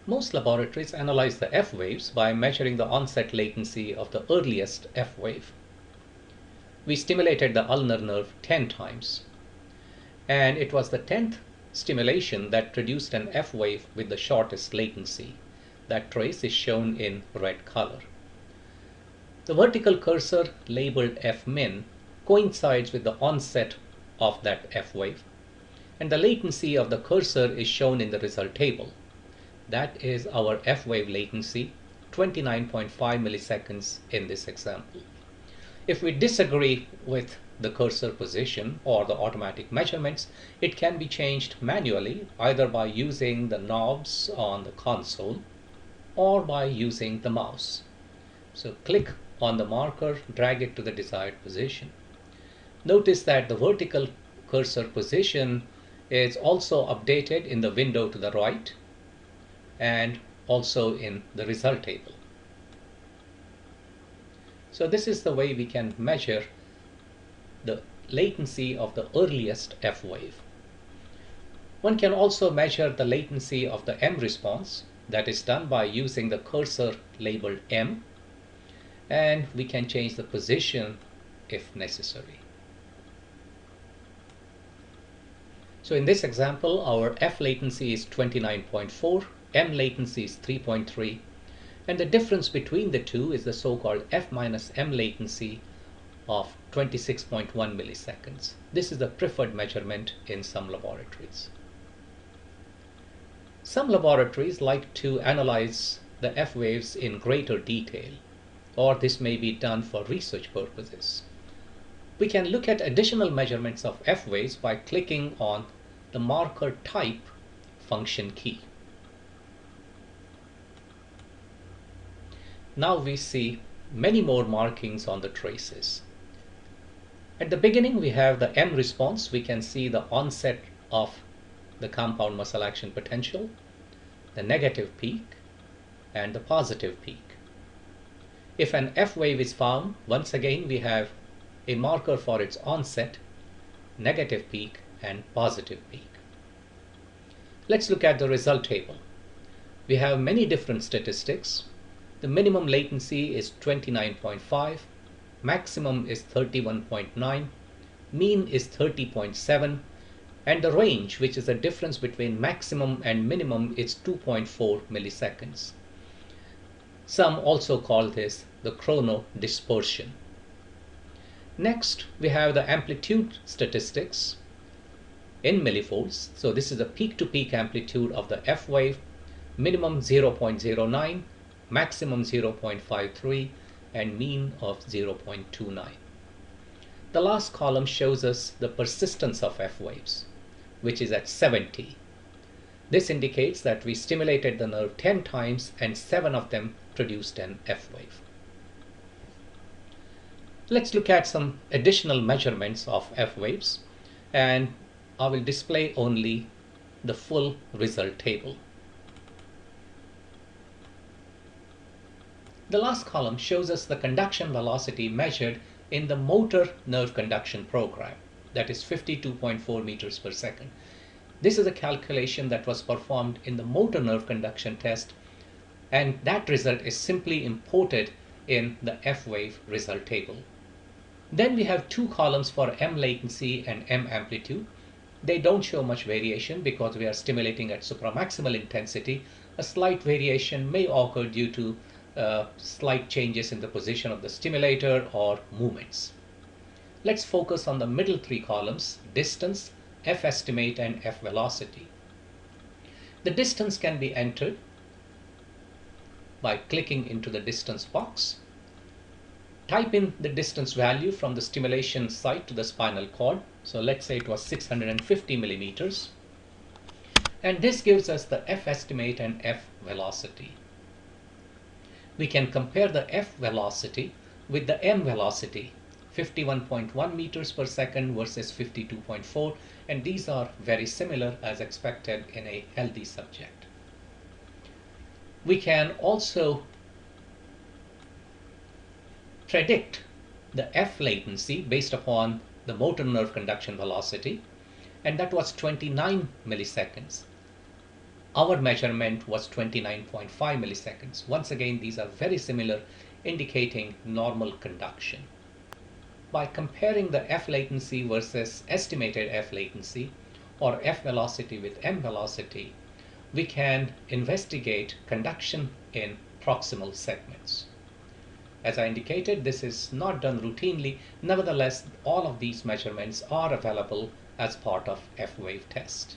Most laboratories analyze the F waves by measuring the onset latency of the earliest F wave. We stimulated the ulnar nerve 10 times, and it was the 10th stimulation that produced an F wave with the shortest latency. That trace is shown in red color. The vertical cursor labeled F-min coincides with the onset of that F wave, and the latency of the cursor is shown in the result table. That is our F wave latency, 29.5 milliseconds in this example. If we disagree with the cursor position or the automatic measurements, it can be changed manually either by using the knobs on the console or by using the mouse. So click on the marker, drag it to the desired position. Notice that the vertical cursor position is also updated in the window to the right and also in the result table. So this is the way we can measure the latency of the earliest F wave. One can also measure the latency of the M response. That is done by using the cursor labeled M, and we can change the position if necessary. So in this example, our F latency is 29.4, M latency is 3.3, and the difference between the two is the so-called F minus M latency of 26.1 milliseconds. This is the preferred measurement in some laboratories. Some laboratories like to analyze the F waves in greater detail, or this may be done for research purposes. We can look at additional measurements of F waves by clicking on the marker type function key. Now we see many more markings on the traces. At the beginning we have the M response. We can see the onset of the compound muscle action potential, the negative peak, and the positive peak. If an F wave is found, once again we have a marker for its onset, negative peak, and positive peak. Let's look at the result table. We have many different statistics. The minimum latency is 29.5, maximum is 31.9, mean is 30.7, and the range, which is the difference between maximum and minimum, is 2.4 milliseconds. Some also call this the chrono dispersion. Next, we have the amplitude statistics in millivolts. So this is the peak-to-peak amplitude of the F wave, minimum 0.09, maximum 0.53, and mean of 0.29. The last column shows us the persistence of F waves, which is at 70. This indicates that we stimulated the nerve 10 times and 7 of them produced an F wave. Let's look at some additional measurements of F waves, and I will display only the full result table. The last column shows us the conduction velocity measured in the motor nerve conduction program, that is 52.4 meters per second. This is a calculation that was performed in the motor nerve conduction test, and that result is simply imported in the F wave result table. Then we have two columns for M latency and M amplitude. They don't show much variation because we are stimulating at supramaximal intensity. A slight variation may occur due to slight changes in the position of the stimulator or movements. Let's focus on the middle three columns: distance, F estimate, and F velocity. The distance can be entered by clicking into the distance box. Type in the distance value from the stimulation site to the spinal cord. So let's say it was 650 millimeters. And this gives us the F estimate and F velocity. We can compare the F velocity with the M velocity, 51.1 meters per second versus 52.4, and these are very similar as expected in a healthy subject. We can also predict the F latency based upon the motor nerve conduction velocity, and that was 29 milliseconds. Our measurement was 29.5 milliseconds. Once again, these are very similar, indicating normal conduction. By comparing the F latency versus estimated F latency, or F velocity with M velocity, we can investigate conduction in proximal segments. As I indicated, this is not done routinely. Nevertheless, all of these measurements are available as part of F-wave test.